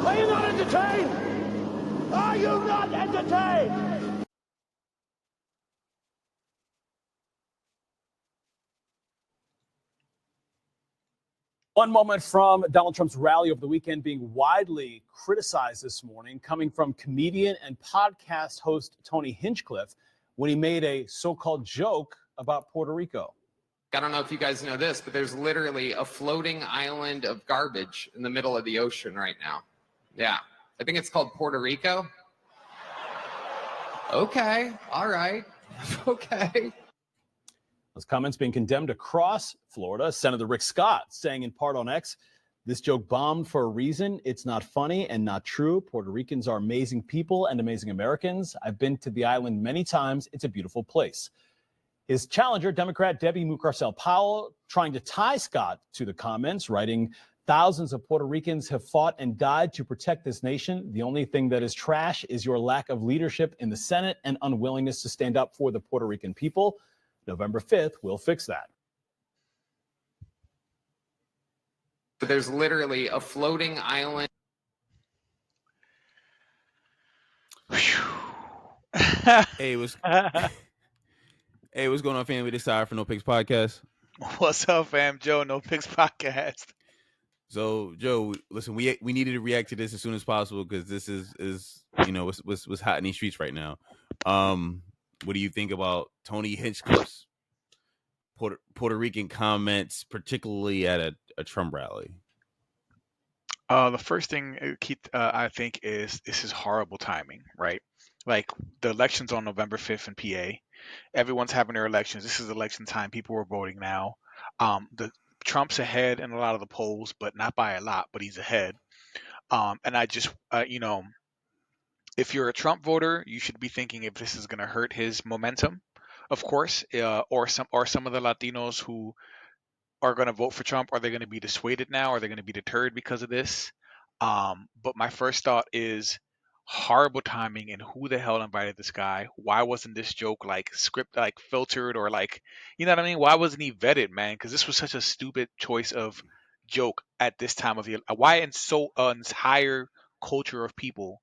Are you not entertained? Are you not entertained? One moment from Donald Trump's rally over the weekend being widely criticized this morning, coming from comedian and podcast host Tony Hinchcliffe when he made a so-called joke about Puerto Rico. I don't know if you guys know this, but there's literally a floating island of garbage in the middle of the ocean right now. Yeah. I think it's called Puerto Rico. Okay. All right. Okay. Those comments being condemned across Florida. Senator Rick Scott saying in part on X, this joke bombed for a reason. It's not funny and not true. Puerto Ricans are amazing people and amazing Americans. I've been to the island many times. It's a beautiful place. His challenger, Democrat Debbie Mucarsel-Powell, trying to tie Scott to the comments, writing, thousands of Puerto Ricans have fought and died to protect this nation. The only thing that is trash is your lack of leadership in the Senate and unwillingness to stand up for the Puerto Rican people. November 5th, we'll fix that. But there's literally a floating island. Hey, what's going on, family? This side for No Picks Podcast. What's up, fam? Joe, No Picks Podcast. So, Joe, listen, we needed to react to this as soon as possible because this is what's hot in these streets right now. What do you think about Tony Hinchcliffe's Puerto Rican comments, particularly at a Trump rally? The first thing, Keith, I think is this is horrible timing, right? Like the elections on November 5th in PA. Everyone's having their elections. This is election time. People are voting now. The Trump's ahead in a lot of the polls, but not by a lot, but he's ahead. And I just, if you're a Trump voter, you should be thinking if this is going to hurt his momentum, of course, or some of the Latinos who are going to vote for Trump. Are they going to be dissuaded now? Are they going to be deterred because of this? But my first thought is horrible timing, and who the hell invited this guy? Why wasn't this joke filtered or you know what I mean? Why wasn't he vetted, man? Because this was such a stupid choice of joke at this time of year. Why in so entire culture of people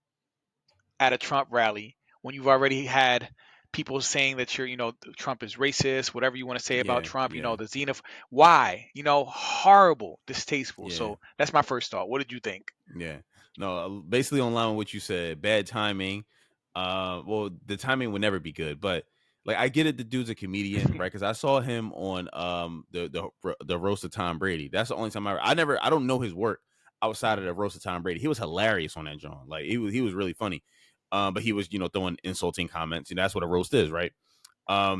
at a Trump rally when you've already had people saying that Trump is racist, whatever you want to say about Trump, the xenophobe. Why? Horrible, distasteful. Yeah. So that's my first thought. What did you think? Yeah. No, basically on line with what you said, bad timing. Well, the timing would never be good, but I get it. The dude's a comedian, right? Because I saw him on the roast of Tom Brady. That's the only time I don't know his work outside of the roast of Tom Brady. He was hilarious on that John. He was really funny. But he was, throwing insulting comments, and that's what a roast is, right? I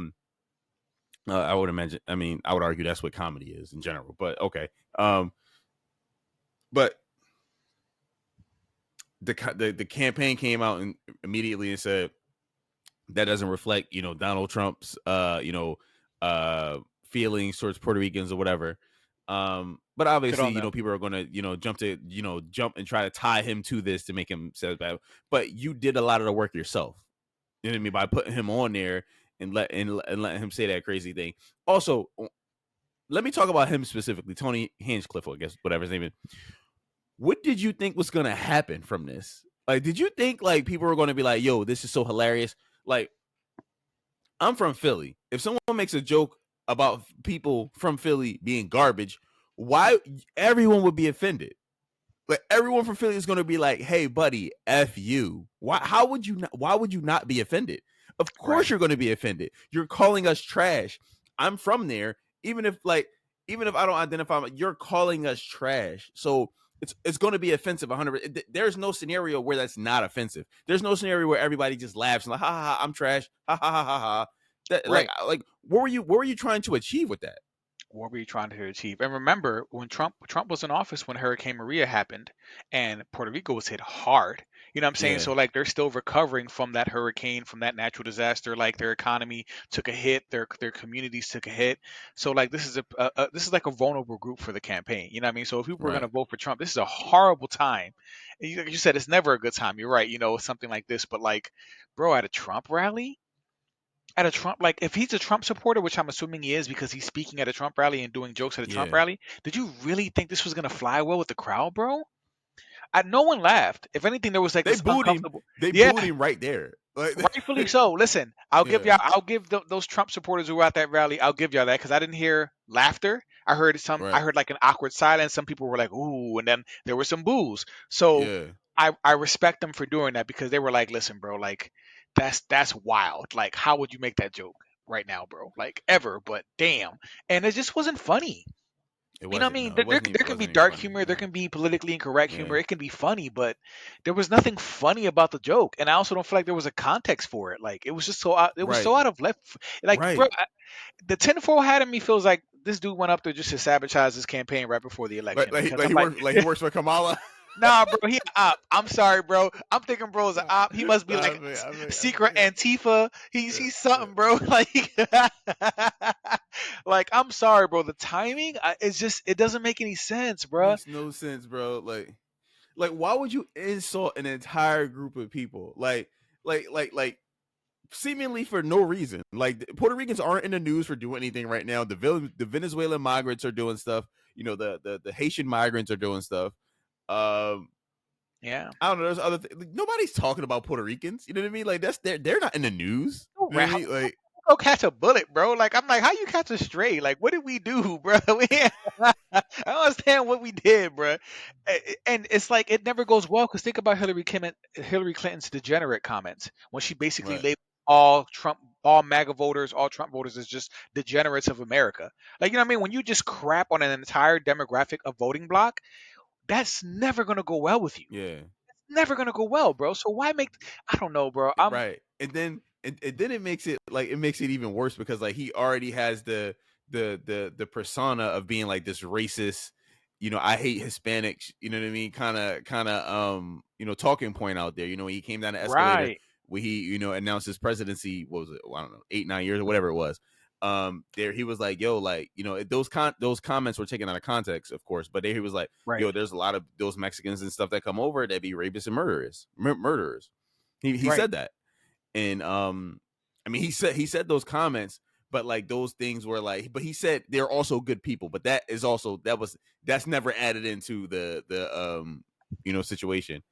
would imagine. I mean, I would argue that's what comedy is in general. But okay. But the campaign came out and immediately and said that doesn't reflect, Donald Trump's, feelings towards Puerto Ricans or whatever. But obviously, people are going to, jump and try to tie him to this to make him say bad. But you did a lot of the work yourself. You know what I mean? By putting him on there and letting him say that crazy thing. Also, let me talk about him specifically, Tony Hinchcliffe, I guess, whatever his name is. What did you think was going to happen from this? Did you think people were going to be like, yo, this is so hilarious? I'm from Philly. If someone makes a joke about people from Philly being garbage, why everyone would be offended? Everyone from Philly is going to be like, hey, buddy, F you. Why would you not be offended? Of course you're going to be offended. You're calling us trash. I'm from there. Even if I don't identify, you're calling us trash. So it's going to be offensive 100%. There's no scenario where that's not offensive. There's no scenario where everybody just laughs and ha ha ha, I'm trash. Ha ha ha ha ha. That, right. What were you trying to achieve with that? What were you trying to achieve? And remember, when Trump was in office when Hurricane Maria happened and Puerto Rico was hit hard. You know what I'm saying? Yeah. So they're still recovering from that hurricane, from that natural disaster. Their economy took a hit, their communities took a hit. So this is this is like a vulnerable group for the campaign. You know what I mean? So if people were going to vote for Trump, this is a horrible time. And you said it's never a good time. You're right. Something like this, but bro, at a Trump rally. At a Trump, if he's a Trump supporter, which I'm assuming he is because he's speaking at a Trump rally and doing jokes at a Trump rally, did you really think this was going to fly well with the crowd, bro? no one laughed. If anything, there was like They this booed him. uncomfortable. They Yeah, booed him right there. Like, rightfully so. Listen, yeah, I'll give those Trump supporters who were at that rally, I'll give y'all that because I didn't hear laughter. I right, heard like an awkward silence. Some people were like, "Ooh," and then there were some boos. So yeah. I respect them for doing that because they were like, "Listen, bro, like that's wild. Like, how would you make that joke right now, bro? Like ever? But damn." And it just wasn't funny. It You know what I wasn't. mean? No, it wasn't. There It can be wasn't even dark funny. humor, there No. can be politically incorrect Yeah. humor, it can be funny, but there was nothing funny about the joke. And I also don't feel like there was a context for it. Like it was just it was Right. so out of left. Like, bro, Right. the tinfoil hat in me feels like this dude went up there just to sabotage his campaign right before the Like election. like he, Because like I'm he like, works like he works for Kamala. nah, bro, he an op. I'm sorry, bro. I'm thinking, bro's an Nah, op. He must be nah, like secret yeah, Antifa. He's yeah. something, bro. Like, like I'm sorry, bro. The timing, it's just it doesn't make any sense, bro. Makes no sense, bro. Like why would you insult an entire group of people? Like seemingly for no reason. Like Puerto Ricans aren't in the news for doing anything right now. The Venezuelan migrants are doing stuff. You know, the Haitian migrants are doing stuff. Um, Yeah. I don't know. There's other things. Like, nobody's talking about Puerto Ricans. You know what I mean? Like they're not in the news. No, You know what I mean? Like go catch a bullet, bro. Like I'm like, how you catch a stray? Like what did we do, bro? I don't understand what we did, bro. And it's like it never goes well because think about Hillary Clinton's degenerate comments when she basically right. labeled all MAGA voters, all Trump voters as just degenerates of America. Like you know what I mean? When you just crap on an entire demographic of voting block, that's never gonna go well with you. Yeah. Never gonna go well, bro. So why make? I don't know, bro. Right. And then it makes it even worse because like he already has the persona of being like this racist, I hate Hispanics, you know what I mean, kind of talking point out there. When he came down the escalator, Right, where he announced his presidency, what was it, I don't know, 8-9 years or whatever it was. There he was like, yo, like, those comments were taken out of context, of course, but there he was like, right, yo, there's a lot of those Mexicans and stuff that come over that be rapists and murderers. He right. said that. And I mean, he said those comments, but like those things were like, but he said they're also good people, but that's never added into the situation.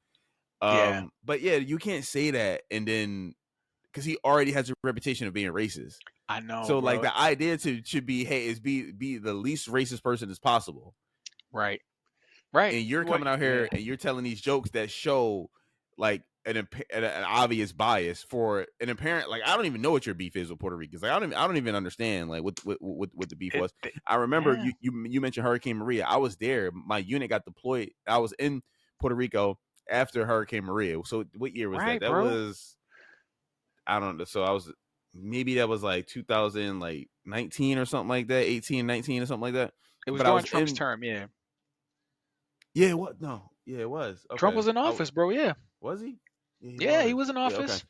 Yeah, But yeah, you can't say that and then, because he already has a reputation of being racist. I know, So like bro. the idea should be, hey, is be the least racist person as possible. Right, right. And you're Well, coming out yeah, here and you're telling these jokes that show like an obvious bias for an apparent, like, I don't even know what your beef is with Puerto Ricans. Like I don't even understand like what the beef it, was. I remember yeah, you mentioned Hurricane Maria. I was there. My unit got deployed. I was in Puerto Rico after Hurricane Maria. So what year was that? right, That bro. was, I don't know. So I was, maybe that was like 2019 or something like that, 18, 19 or something like that. It was But I during was Trump's in, term. Yeah, yeah, what? No, yeah, it was. Trump Okay. was in office, bro. Yeah, Was he? Yeah, he yeah, he was. was in Yeah, okay. office.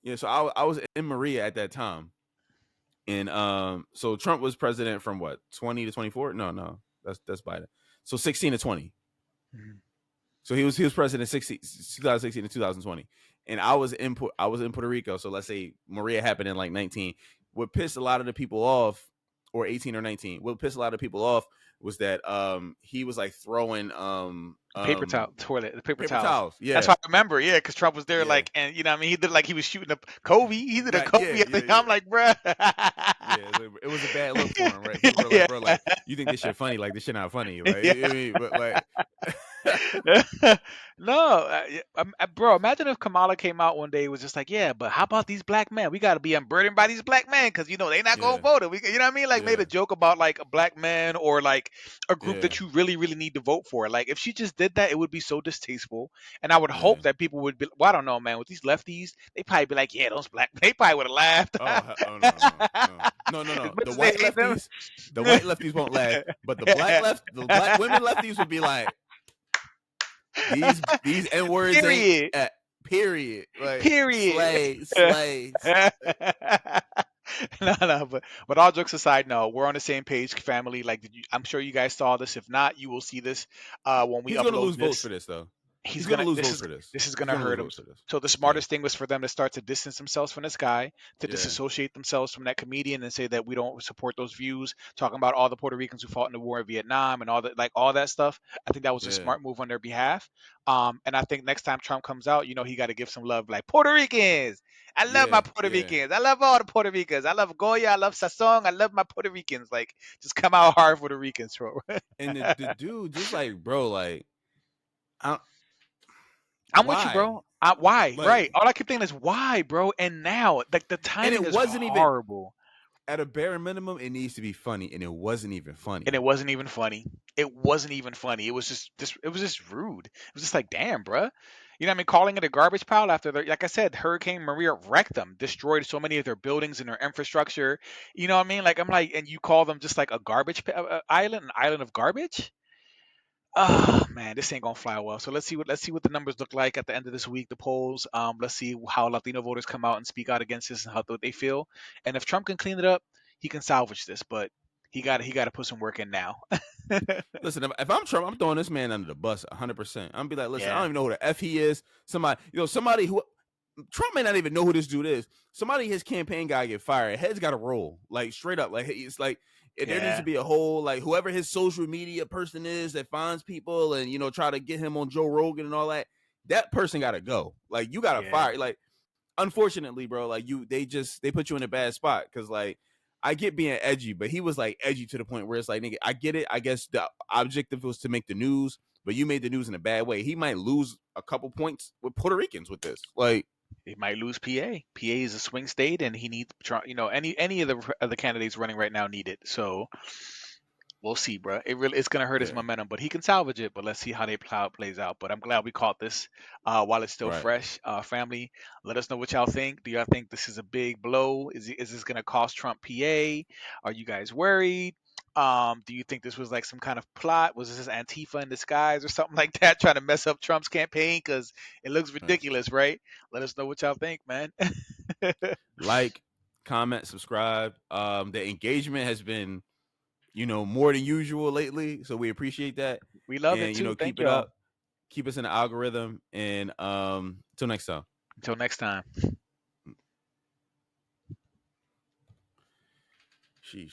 Yeah, so I was in Maria at that time. And so Trump was president from what, 20 to 24? No, that's Biden. So 16 to 20. Mhm. So he was president 2016 to 2020. And I was in Puerto Rico. So let's say Maria happened in like 19. What pissed a lot of the people off, or 18 or 19. What pissed a lot of people off was that he was like throwing The paper paper towels. towels. That's Yeah. why I remember. Yeah, because Trump was there, Yeah. like, and you know, what I mean, he did like he was shooting a Kobe. He did a Right. Kobe. Yeah, yeah, yeah. I'm like, bruh. Yeah, it was a bad look for him, right? People were like, Yeah, bro, like, you think this shit funny? Like, this shit not funny. Like, yeah. I mean, but like, No, bro. Imagine if Kamala came out one day and was just like, "Yeah, but how about these black men? We got to be unburdened by these black men because they not gonna yeah, vote it. You know what I mean? Like made yeah, a joke about like a black man or like a group yeah, that you really, really need to vote for. Like if she just did that, it would be so distasteful. And I would yeah. hope that people would be. Well, I don't know, man. With these lefties, they probably be like, "Yeah, those black." They probably would have laughed. Oh no, no, no, no, no, As no. much as they hate them. The white lefties won't laugh, but the black women lefties would be like, these N words ain't Period. period. Like, Period. slay. No, but all jokes aside, no, we're on the same page, family. Like, I'm sure you guys saw this. If not, you will see this when we He's gonna upload lose votes this. for this though. he's gonna gonna lose this votes is for this. this is He's gonna gonna lose hurt him. votes for this. So the smartest thing was for them to start to distance themselves from this guy, to Yeah. disassociate themselves from that comedian and say that we don't support those views, talking about all the Puerto Ricans who fought in the war in Vietnam and all that, like all that stuff. I think that was a Yeah. smart move on their behalf. And I think next time Trump comes out, he got to give some love, like Puerto Ricans. I love my Puerto Ricans. I love all the Puerto Ricans. I love Goya. I love Sasson. I love my Puerto Ricans. Like, just come out hard for the Ricans, bro. And the dude just like, bro, like, I'm with you, why? bro. Why? Like, Right. All I keep thinking is why, bro. And now, like, the and timing it is wasn't even horrible. at a bare minimum. It needs to be funny, and it wasn't even funny. And it wasn't even funny. It wasn't even funny. It was just it was just rude. It was just like, damn, bruh. You know what I mean? Calling it a garbage pile after, like I said, Hurricane Maria wrecked them, destroyed so many of their buildings and their infrastructure. You know what I mean? Like, I'm like, and you call them just like a garbage island, an island of garbage? Oh man, this ain't gonna fly well. So let's see what the numbers look like at the end of this week. The polls. Let's see how Latino voters come out and speak out against this and how what they feel. And if Trump can clean it up, he can salvage this. But he got to put some work in now. Listen, if I'm Trump, I'm throwing this man under the bus 100%. I'm gonna be like, listen, I Yeah. don't even know who the F he is. Somebody who Trump may not even know who this dude is. Somebody his campaign guy get fired. Head's got to roll, like straight up. Like it's like there needs to be a whole, like, whoever his social media person is that finds people and try to get him on Joe Rogan and all that. That person got to go. Like, you got to fire. Like, unfortunately, bro, like they put you in a bad spot because, like, I get being edgy, but he was like edgy to the point where it's like, nigga, I get it. I guess the objective was to make the news, but you made the news in a bad way. He might lose a couple points with Puerto Ricans with this. Like, He might lose PA. PA is a swing state, and he needs any of the candidates running right now need it. So we'll see, bro. It's gonna hurt his momentum, but he can salvage it. But let's see how it plays out. But I'm glad we caught this while it's still fresh. Family, let us know what y'all think. Do y'all think this is a big blow? Is this gonna cost Trump PA? Are you guys worried? Do you think this was like some kind of plot? Was this Antifa in disguise or something like that, trying to mess up Trump's campaign? Because it looks ridiculous, right? Let us know what y'all think, man. like, comment, subscribe. The engagement has been more than usual lately, so we appreciate that. We love and it too. Thank keep it y'all. up, keep us in the algorithm, and till next time. Until next time. Sheesh.